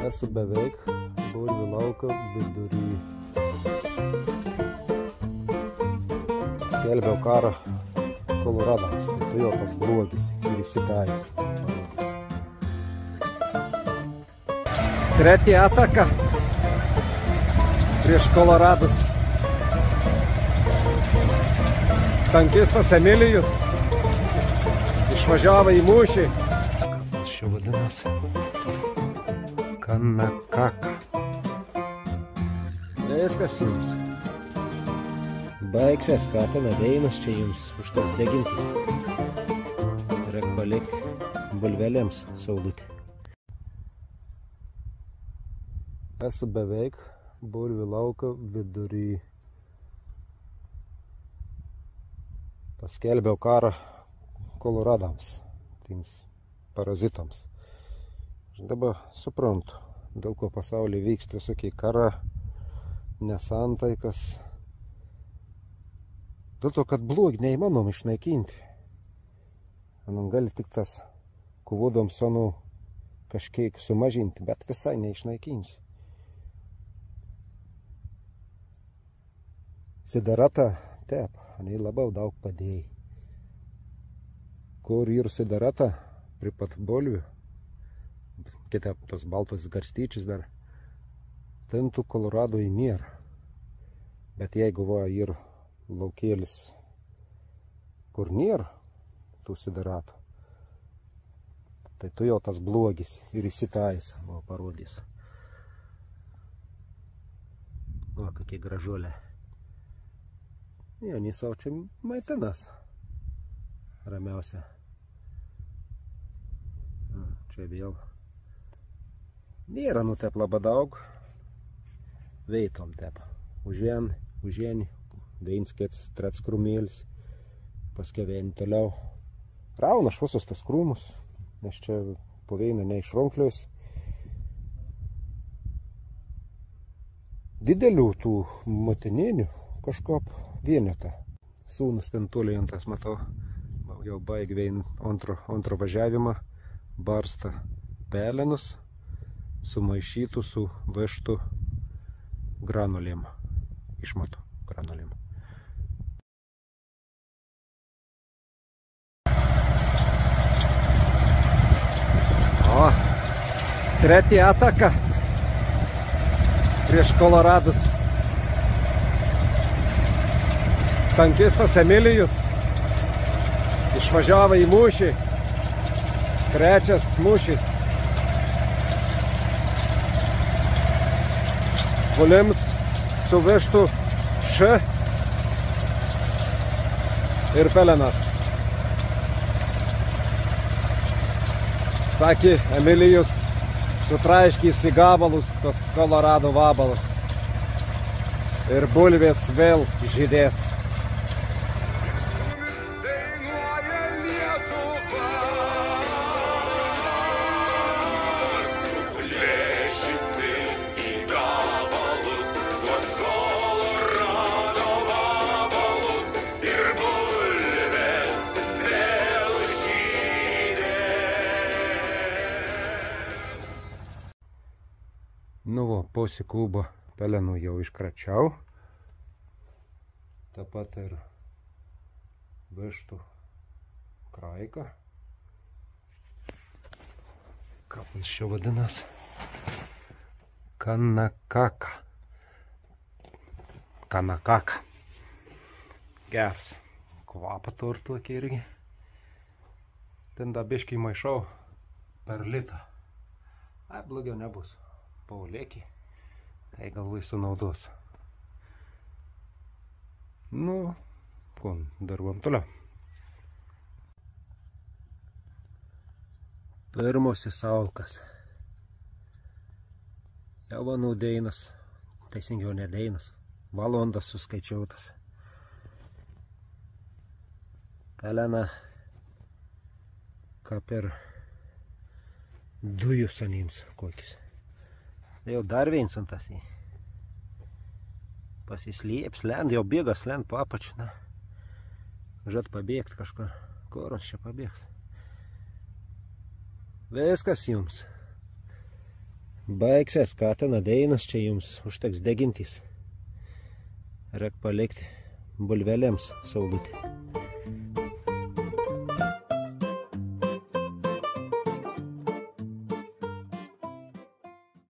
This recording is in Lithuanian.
Esu beveik bulvių lauko vidury. Skelbiau karą Koloradams, tai tu jau tas blogis ir įsitaisė. Trečia ataka prieš Koloradus. Tankistas Emilijus išvažiavo į mūšį. Kas čia vadinasi? Kanakaka. Viskas jums. Baigsies, katina dainos čia jums už tos degintis. Reik palikti bulvelėms saulutį. Esu beveik bulvių lauko vidury. Paskelbiau karą Koloradams, tiems parazitams. Aš dabar suprantu, dėl ko pasaulyje vyksta visokie kara, nesantaikas. Dėl to, kad blogį neįmanom išnaikinti. Gali tik tas kovodom su kažkiek sumažinti, bet visai neišnaikinsi. Siderata, taip, jinai labai daug padėjo. Kur ir siderata, prie pat bulvių, kitaip tos baltos garstyčius dar, ten tų Koloradoj nėra. Bet jeigu va ir laukėlis, kur nėra tų sideratų, tai tu jau tas blogis ir įsitaisė, va parodys. O, kokie gražuoliai. Jie savo čia maitinas. Ramiausia. Čia vėl. Nėra nutep labai daug. Veitom tep. Užienį. Veins kets, trets krūmėlis. Paskui veini toliau. Rauna švisos tas krūmus. Nes čia po veina neišronkliuos. Didelių tų motininių kažkop vienetą. Sūnus ten tolijantas, matau, jau baig vein antro važiavimą, barsta pelenus, sumaišytų su vežtų granulėm, išmatų granulėm. O, trečia ataka prieš Koloradus. Tankistas Emilijus išvažiavo į mūšį. Trečias mūšis. Bulims suvežtų Š ir pelenas. Sakė, Emilijus sutraiškys į gabalus tos Kolorado vabalus. Ir bulvės vėl žydės. Nu va, pusį kubo pelenų jau iškračiau. Taip pat ir vežtų kraiką. Kaip jis čia vadinas? Kanakaka. Kanakaka. Geras. Kvapą turi tokį irgi. Ten da biškį maišau per litą. Ai, blogiau nebus. Paulėkį, tai galvai sunaudos. Nu, darbam toliau. Pirmosis alkas. Jau manau deinas, teisingiau ne deinas, valandas suskaičiautas. Pelena, kaip ir dujų sanims kokis. Jau dar viens ant tas. Pasislėps, lend, jau bėgas, lend po apačiu. Žad pabėgt kažkur. Kur aš čia pabėgs? Viskas jums. Baigsies, kā ten adeinas, čia jums užteks degintys. Rek palikti bulvelėms saulutį.